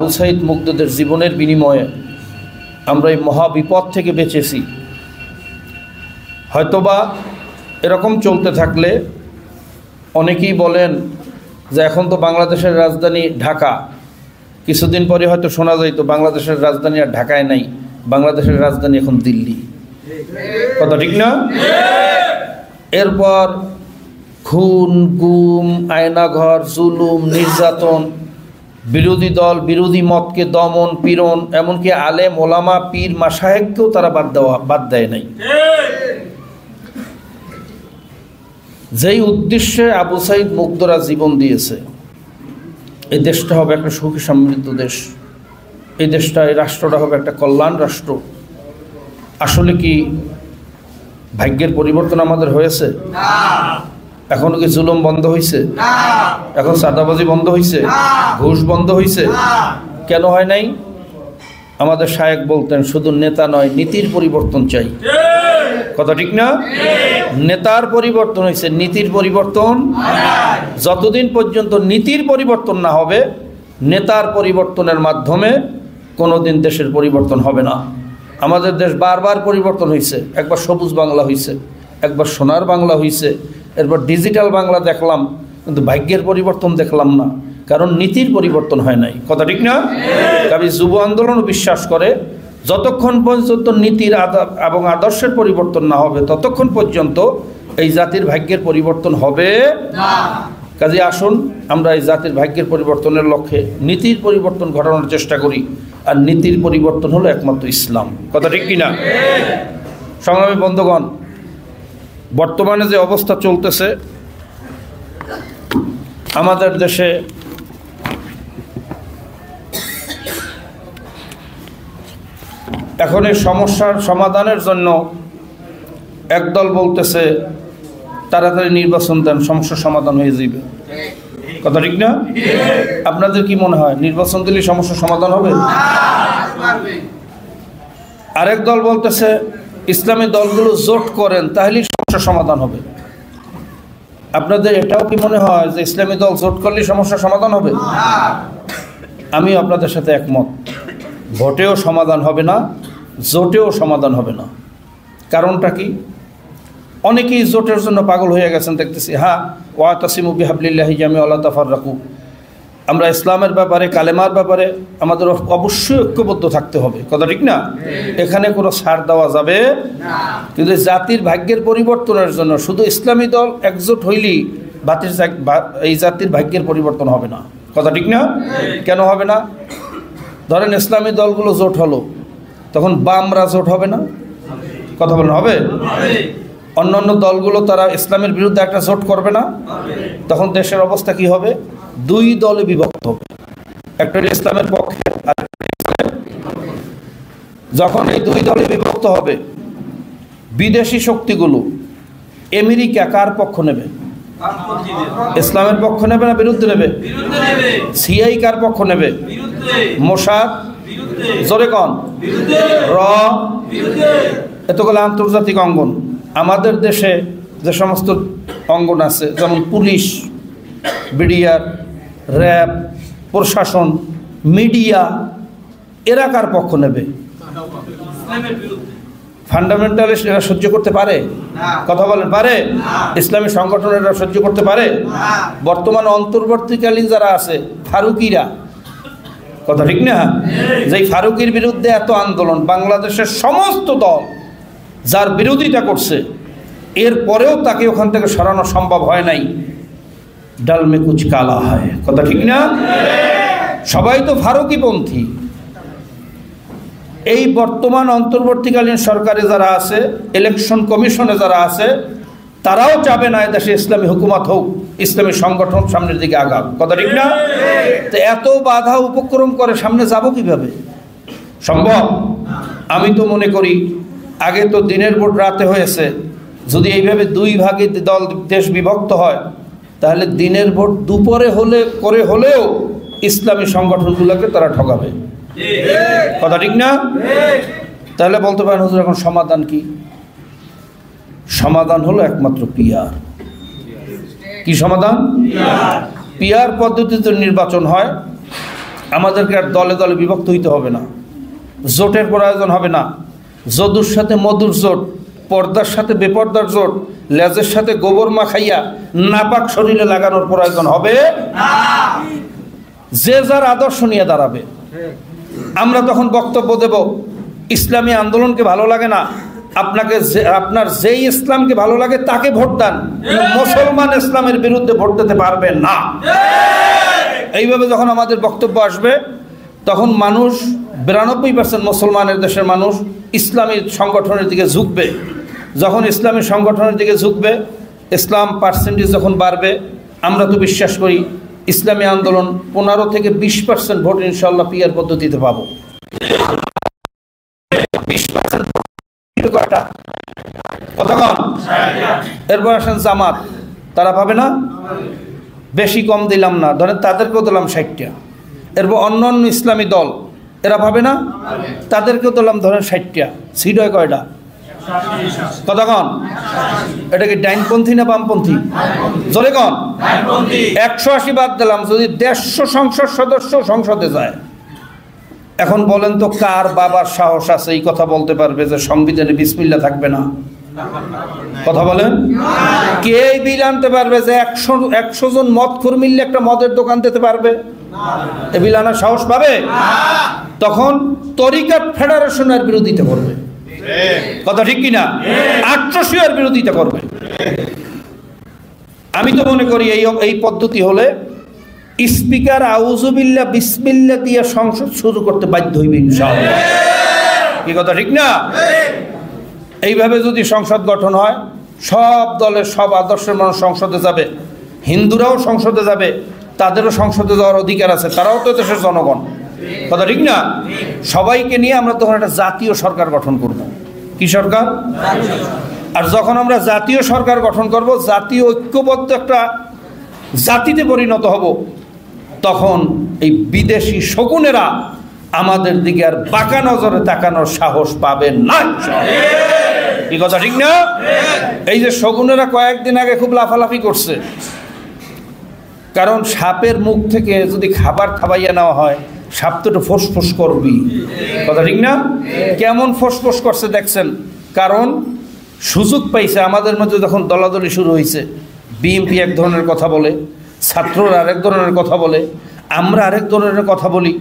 আবু সাঈদ মুগ্ধদের জীবনের বিনিময়ে আমরা এই মহা বিপদ থেকে বেঁচেছি। হয়তোবা এরকম চলতে থাকলে অনেকেই বলেন যে এখন তো বাংলাদেশের রাজধানী ঢাকা, কিছুদিন পরে হয়তো শোনা যাইতো বাংলাদেশের রাজধানী আর ঢাকায় নাই, বাংলাদেশের রাজধানী এখন দিল্লি। কথা ঠিক না? এরপর খুন, গুম, আয়নাঘর, জুলুম, নির্যাতন, বিরোধী দল বিরোধী মতকে দমন পীড়ন, এমনকি আলেম ওলামা পীর মাশায়েখকেও তারা বাদ দেয় নাই। যেই উদ্দেশ্যে আবু সাঈদ মুগ্ধরা জীবন দিয়েছে, এই দেশটা হবে একটা সুখী সমৃদ্ধ দেশ, এই দেশটা, এই রাষ্ট্রটা হবে একটা কল্যাণ রাষ্ট্র। আসলে কি ভাগ্যের পরিবর্তন আমাদের হয়েছে? এখনো কি জুলুম বন্ধ হয়েছে? এখন চাঁদাবাজি বন্ধ হয়েছে? ঘুষ বন্ধ হয়েছে? কেন হয় নাই? আমাদের শায়েখ বলতেন শুধু নেতা নয়, নীতির পরিবর্তন চাই। কথা ঠিক না? নেতার পরিবর্তন হয়েছে, নীতির পরিবর্তন। যতদিন পর্যন্ত নীতির পরিবর্তন না হবে, নেতার পরিবর্তনের মাধ্যমে কোনোদিন দেশের পরিবর্তন হবে না। আমাদের দেশ বারবার পরিবর্তন হয়েছে, একবার সবুজ বাংলা হয়েছে, একবার সোনার বাংলা হয়েছে, এরপর ডিজিটাল বাংলা দেখলাম, কিন্তু ভাগ্যের পরিবর্তন দেখলাম না, কারণ নীতির পরিবর্তন হয় নাই। কথা ঠিক না? কারণ যুব আন্দোলনও বিশ্বাস করে যতক্ষণ পর্যন্ত নীতির এবং আদর্শের পরিবর্তন না হবে ততক্ষণ পর্যন্ত এই জাতির ভাগ্যের পরিবর্তন হবে না। কাজে আসুন আমরা এই জাতির ভাগ্যের পরিবর্তনের লক্ষ্যে নীতির পরিবর্তন ঘটানোর চেষ্টা করি, আর নীতির পরিবর্তন হলো একমাত্র ইসলাম। কথা ঠিক কিনা? সংগ্রামী বন্ধুগণ, বর্তমানে যে অবস্থা চলতেছে আমাদের দেশে, এখন এই সমস্যার সমাধানের জন্য একদল বলতেছে তাড়াতাড়ি নির্বাচন দেন, সমস্যার সমাধান হয়ে যাবে। কথা ঠিক না? আপনাদের কি মনে হয় নির্বাচন দিলে সমস্যার সমাধান হবে? আরেক দল বলতেছে ইসলামী দলগুলো জোট করেন তাহলেই সমস্যার সমাধান হবে। আপনাদের এটাও কি মনে হয় যে ইসলামী দল জোট করলেই সমস্যার সমাধান হবে? আমি আপনাদের সাথে একমত, ভোটেও সমাধান হবে না, জোটেও সমাধান হবে না। কারণটা কি? অনেকেই জোটের জন্য পাগল হয়ে গেছেন দেখতেছি। হ্যাঁ, ওয়াতাসিমু বিহাবলিল্লাহি জামিআন ওয়া লা তাফাররাকু, আমরা ইসলামের ব্যাপারে, কালেমার ব্যাপারে আমাদের অবশ্যই ঐক্যবদ্ধ থাকতে হবে। কথা ঠিক না? এখানে কোনো ছাড় দেওয়া যাবে না। কিন্তু জাতির ভাগ্যের পরিবর্তনের জন্য শুধু ইসলামী দল একজোট হইলেই এই জাতির ভাগ্যের পরিবর্তন হবে না। কথা ঠিক না? কেন হবে না? ধরেন ইসলামী দলগুলো জোট হলো, তখন বামরা জোট হবে না? কথা বলেন, হবে? অন্যান্য দলগুলো তারা ইসলামের বিরুদ্ধে একটা জোট করবে না? তখন দেশের অবস্থা কি হবে? দুই দলে বিভক্ত হবে, একটা ইসলামের পক্ষে। যখন এই দুই দলে বিভক্ত হবে, বিদেশি শক্তিগুলো, আমেরিকা কার পক্ষ নেবে? ইসলামের পক্ষ নেবে না বিরুদ্ধে নেবে? সিআই কার পক্ষ নেবে? মোসাদ, জোরে কন, র, এতগুলো আন্তর্জাতিক অঙ্গন। আমাদের দেশে যে সমস্ত অঙ্গন আছে, যেমন পুলিশ, বিডিআর, র্যাব, প্রশাসন, মিডিয়া, এরা কার পক্ষ নেবে? ফান্ডামেন্টালিস্ট এরা সহ্য করতে পারে? কথা বলেন, পারে? ইসলামী সংগঠন এরা সহ্য করতে পারে? বর্তমান অন্তর্বর্তীকালীন যারা আছে, ফারুকিরা, কথা ঠিক না? যেই ফারুকির বিরুদ্ধে এত আন্দোলন, বাংলাদেশের সমস্ত দল যার বিরোধিতা করছে, এরপরেও তাকে ওখান থেকে সরানো সম্ভব হয় নাই। ডাল মে কুচ কালা হয়, কথা ঠিক না? সবাই তো ফারুকিপন্থী। এই বর্তমান অন্তর্বর্তীকালীন সরকারে যারা আছে, ইলেকশন কমিশনে যারা আছে, তারাও চাবে না এদেশে ইসলামী হুকুমত হোক, ইসলামী সংগঠন সামনের দিকে আগাক। কথা ঠিক না? তো এত বাধা উপক্রম করে সামনে যাব কিভাবে? সম্ভব? আমি তো মনে করি আগে তো দিনের ভোট রাতে হয়েছে, যদি এইভাবে দুই ভাগে দল দেশ বিভক্ত হয়, তাহলে দিনের ভোট দুপুরে হলেও ইসলামী সংগঠনগুলোকে তারা ঠকাবে। কথা ঠিক না? তাহলে বলতে পারেন হুজুর এখন সমাধান কি? সমাধান হলো একমাত্র পিআর। কি সমাধান? পিআর পদ্ধতিতে নির্বাচন হয়, আমাদেরকে আর দলে দলে বিভক্ত হইতে হবে না, জোটের প্রয়োজন হবে না। যদুর সাথে মধুর জোট, পর্দার সাথে বেপর্দার জোট, লেজের সাথে গোবর মাখাইয়া নাপাক শরীরে লাগানোর প্রয়োজন হবে না। যে যার আদর্শ নিয়ে দাঁড়াবে। আমরা তখন বক্তব্য দেব, ইসলামী আন্দোলনকে ভালো লাগে না, আপনার যেই ইসলামকে ভালো লাগে তাকে ভোট দেন, মুসলমান ইসলামের বিরুদ্ধে ভোট দিতে পারবেন না। এইভাবে যখন আমাদের বক্তব্য আসবে, তখন মানুষ 92% মুসলমানের দেশের মানুষ ইসলামী সংগঠনের দিকে ঝুঁকবে। যখন ইসলামী সংগঠনের দিকে ঝুঁকবে, ইসলাম পার্সেন্টেজ যখন বাড়বে, আমরা তো বিশ্বাস করি ইসলামী আন্দোলন 15 থেকে 20% ভোট ইনশাল্লাহ পিয়ার পদ্ধতিতে পাবো। 20% এরপর আসেন জামাত, তারা পাবে না, বেশি কম দিলাম না, ধরেন তাদেরকেও দিলাম 60টা। এরপর অন্য অন্য ইসলামী দল, এরা পাবে না, তাদেরকেও দিলাম ধরেন 60টা। সিট হয় কয়টা? কথা কন, এটা কি ডাইনপন্থী না বামপন্থী? জোরে কন। 180 বাদ দিলাম, যদি 150 সংসদ সদস্য সংসদে যায়। এখন বলেন তো কার বাবার সাহস আছে এই কথা বলতে পারবে যে সংবিধানে বিসমিল্লাহ থাকবে না? কথা বলেন, কে বিল আনতে পারবে যে 100 জন মদখোর মিললে একটা মদের দোকান দিতে পারবে? এ বিল আনার সাহস পাবে? তখন তরিকাত ফেডারেশনের বিরোধিতা করবে। কথা ঠিক কিনা? 800 এর বিরোধিতা করবে। আমি তো মনে করি এই পদ্ধতি হলে স্পিকার আউযুবিল্লাহ বিসমিল্লাহ দিয়ে সংসদ শুরু করতে বাধ্য হইবে ইনশাআল্লাহ। কি কথা ঠিক না? এইভাবে যদি সংসদ গঠন হয়, সব দলের সব আদর্শের মানুষ সংসদে যাবে, হিন্দুরাও সংসদে যাবে, তাদেরও সংসদে যাওয়ার অধিকার আছে, তারাও তো দেশের জনগণ। কথা ঠিক না? সবাইকে নিয়ে আমরা তখন একটা জাতীয় সরকার গঠন করব। কি সরকার? আর যখন আমরা জাতীয় সরকার গঠন করব, জাতীয় ঐক্যবদ্ধ একটা জাতিতে পরিণত হব, তখন এই বিদেশি শকুনেরা আমাদের দিকে আর বাঁকা নজরে তাকানোর সাহস পাবে না। এই কথা ঠিক না? এই যে শকুনেরা কয়েকদিন আগে খুব লাফালাফি করছে, কারণ সাপের মুখ থেকে যদি খাবার খাবাইয়া নেওয়া হয়, সাপ তো একটু ফোসফোস করবি। কথা ঠিক না? কেমন ফোসফোস করছে দেখছেন? কারণ সুযোগ পাইছে। আমাদের মধ্যে যখন দলাদলি শুরু হয়েছে, বিএনপি এক ধরনের কথা বলে, ছাত্ররা আরেক ধরনের কথা বলে, আমরা আরেক ধরনের কথা বলি।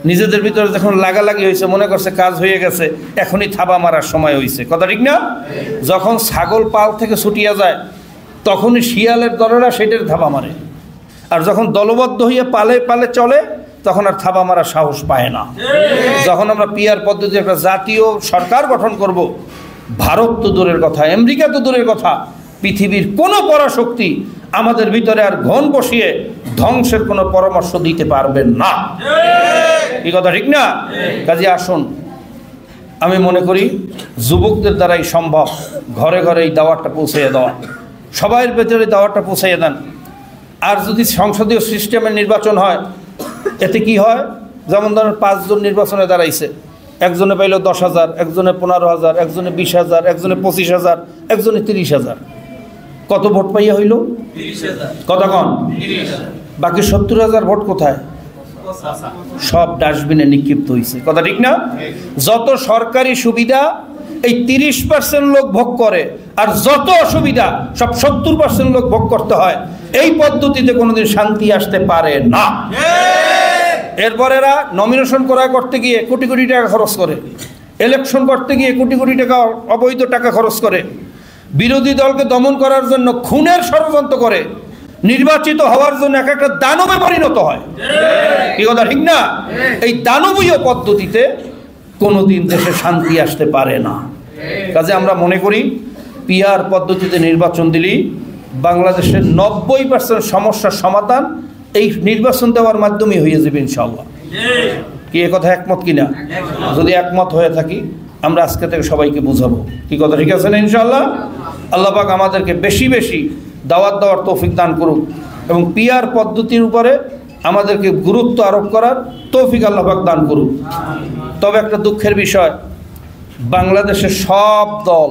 নিজেদের ভিতরে যখন লাগালাগি হয়েছে, মনে করছে কাজ হয়ে গেছে, এখনই থাবা মারার সময় হয়েছে। কথা ঠিক না? যখন ছাগল পাল থেকে ছুটিয়া যায়, তখনই শিয়ালের দলেরা সেটার থাবা মারে। আর যখন দলবদ্ধ হয়ে পালে পালে চলে, তখন আর থাবা মারার সাহস পায় না। যখন আমরা পিআর পদ্ধতি একটা জাতীয় সরকার গঠন করব, ভারত তো দূরের কথা, আমেরিকা তো দূরের কথা, পৃথিবীর কোনো পরাশক্তি আমাদের ভিতরে আর ঘন বসিয়ে ধ্বংসের কোনো পরামর্শ দিতে পারবেন না। এই কথা ঠিক না? কাজে আসুন, আমি মনে করি যুবকদের দ্বারাই সম্ভব ঘরে ঘরে এই দাওয়াতটা পৌঁছাইয়া দেওয়া, সবাইয়ের ভেতরে দাওয়াতটা পৌঁছাইয়া দেন। আর যদি সংসদীয় সিস্টেমের নির্বাচন হয়, এতে কি হয়? যেমন ধরেন 5 জন নির্বাচনে দাঁড়াইছে, একজনে পাইল 10,000, একজনে 15,000, একজনে 20,000, একজনে 25,000, একজনে 30,000। কত ভোট পাইয়া হইল? 30,000। কথা কন, বাকি 70,000 ভোট কোথায়? সব ডাস্টবিনে নিক্ষিপ্ত হয়েছে। কথা ঠিক না? যত সরকারি সুবিধা এই 30% লোক ভোগ করে, আর যত অসুবিধা সব 70% লোক ভোগ করতে হয়। এই পদ্ধতিতে কোনোদিন শান্তি আসতে পারে না। এরপর এরা নমিনেশন করতে গিয়ে কোটি কোটি টাকা খরচ করে, ইলেকশন করতে গিয়ে কোটি কোটি টাকা অবৈধ টাকা খরচ করে, বিরোধী দলকে দমন করার জন্য খুনের ষড়যন্ত্র করে, নির্বাচিত হওয়ার জন্য এক একটা দানবে পরিণত হয়। এই কথা ঠিক না? এই দানবীয় পদ্ধতিতে কোনোদিন দেশে শান্তি আসতে পারে না। কাজে আমরা মনে করি পিআর পদ্ধতিতে নির্বাচন দিলেই বাংলাদেশের 90% সমস্যার সমাধান এই নির্বাচন দেওয়ার মাধ্যমে হয়ে যাবে ইনশাআল্লাহ। কি এ কথা একমত কিনা? যদি একমত হয়ে থাকি, আমরা আজকে থেকে সবাইকে বুঝাবো। কি কথা ঠিক আছে না? ইনশাআল্লাহ আল্লাহ পাক আমাদেরকে বেশি বেশি দাওয়াত দেওয়ার তৌফিক দান করুক, এবং পিআর পদ্ধতির উপরে আমাদেরকে গুরুত্ব আরোপ করার তৌফিক আল্লাহ পাক দান করুক। তবে একটা দুঃখের বিষয়, বাংলাদেশের সব দল,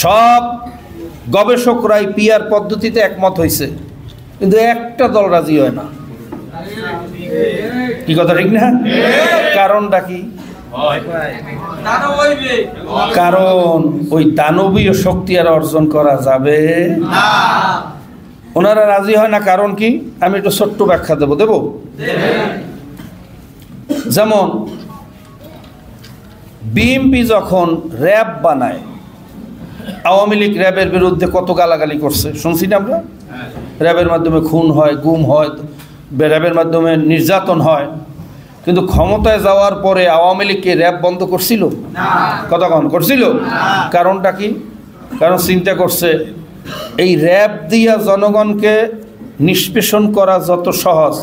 সব গবেষকরাই পিআর পদ্ধতিতে একমত হয়েছে, কিন্তু একটা দল রাজি হয় না। কি কথা ঠিক না? কারণটা কি? কারণ ওই দানবীয় শক্তি আর অর্জন করা যাবে না। ওনারা রাজি হয় না, কারণ কি? আমি একটু ছোট্ট ব্যাখ্যা দেব। যেমন বিএনপি যখন র্যাব বানায়, আওয়ামী লীগ র্যাবের বিরুদ্ধে কত গালাগালি করছে শুনছি না আমরা? র্যাবের মাধ্যমে খুন হয়, গুম হয়, র্যাবের মাধ্যমে নির্যাতন হয়। কিন্তু ক্ষমতায় যাওয়ার পরে আওয়ামী লীগকে র্যাব বন্ধ করছিল? কতক্ষণ করছিল? কারণটা কি? কারণ চিন্তা করছে এই র্যাব দিয়া জনগণকে নিষ্পেষণ করা যত সহজ,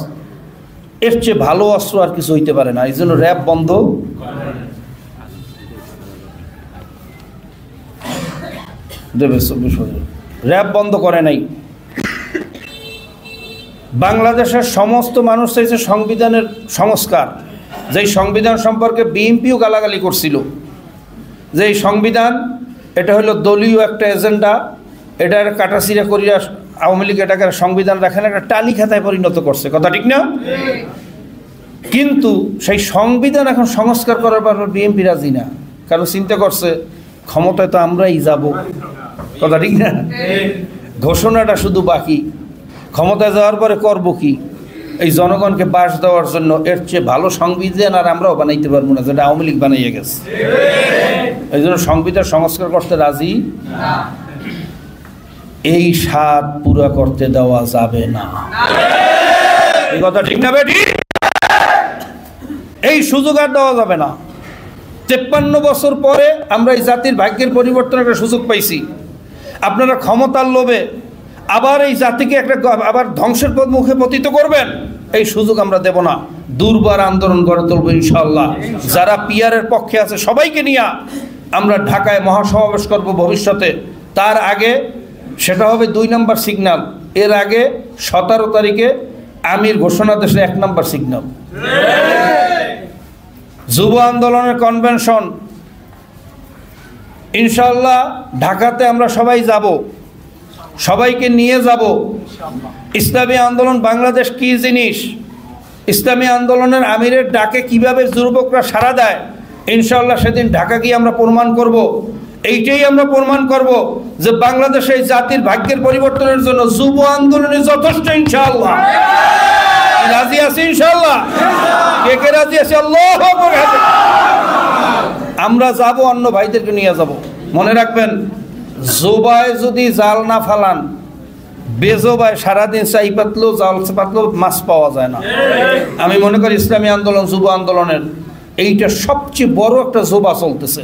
এর চেয়ে ভালো অস্ত্র আর কিছু হইতে পারে না। এই জন্য র্যাব বন্ধ দেবে। র্যাব বন্ধ করে নাই। বাংলাদেশের সমস্ত মানুষ চাইছে সংবিধানের সংস্কার, যেই সংবিধান সম্পর্কে বিএনপিও গালাগালি করছিল যে এই সংবিধান এটা হলো দলীয় একটা এজেন্ডা, এটার কাটাছিড়া করিয়া আওয়ামী লীগ এটাকে সংবিধান রাখেন একটা টালি খাতায় পরিণত করছে। কথা ঠিক না? কিন্তু সেই সংবিধান এখন সংস্কার করার পর বিএনপি রাজি না, কারণ চিন্তা করছে ক্ষমতায় তো আমরাই যাব। কথা ঠিক না? ঘোষণাটা শুধু বাকি, ক্ষমতায় যাওয়ার পরে করব কি? এই জনগণকে বাস দেওয়ার জন্য এর চেয়ে ভালো সংবিধান আর আমরাও বানাইতে পারবো না, যেটা আওয়ামী লীগ বানাইয়ে গেছে। এই জন্য সংবিধান সংস্কার করতে রাজি। এই স্বাদ পুরা করতে দেওয়া যাবে না। এই কথা ঠিক না বেটি? এই সুযোগ আর দেওয়া যাবে না। 53 বছর পরে আমরা এই জাতির ভাগ্যের পরিবর্তনের একটা সুযোগ পাইছি। আপনারা ক্ষমতার লোভে আবার এই জাতিকে একটা আবার ধ্বংসের মুখে পতিত করবেন, এই সুযোগ আমরা দেব না। দুর্বার আন্দোলন গড়ে তুলব ইনশাআল্লাহ। যারা পিয়ারের পক্ষে আছে সবাইকে নিয়ে আমরা ঢাকায় মহাসমাবেশ করব ভবিষ্যতে। তার আগে সেটা হবে 2 নম্বর সিগন্যাল। এর আগে 17 তারিখে আমির ঘোষণা দেশে 1 নম্বর সিগন্যাল। যুব আন্দোলনের কনভেনশন ইনশাআল্লাহ ঢাকাতে আমরা সবাই যাব, সবাইকে নিয়ে যাব। ইসলামী আন্দোলন বাংলাদেশ কি জিনিস, ইসলামী আন্দোলনের আমিরের ডাকে কিভাবে যুবকরা সাড়া দেয়, ইনশাআল্লাহ সেদিন ঢাকা গিয়ে আমরা প্রমাণ করব। এইটাই আমরা প্রমাণ করব যে বাংলাদেশে এই জাতির ভাগ্যের পরিবর্তনের জন্য যুব আন্দোলনে যথেষ্ট। ইনশাআল্লাহ রাজি আছি? ইনশাআল্লাহ কে কে রাজি আছে? আল্লাহু আকবার। আমরা যাব, অন্য ভাইদেরকে নিয়ে যাব। মনে রাখবেন, জোবায় যদি জাল না ফালান, বেজোবায় সারাদিন চাই পাতলেও জাল পাতলেও মাছ পাওয়া যায় না। আমি মনে করি ইসলামী আন্দোলন, যুব আন্দোলনের এইটা সবচেয়ে বড় একটা জোবা চলতেছে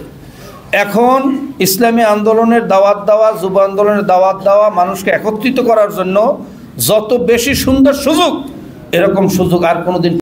এখন। ইসলামী আন্দোলনের দাওয়াত দেওয়া, যুব আন্দোলনের দাওয়াত দেওয়া, মানুষকে একত্রিত করার জন্য যত বেশি সুন্দর সুযোগ, এরকম সুযোগ আর কোনোদিন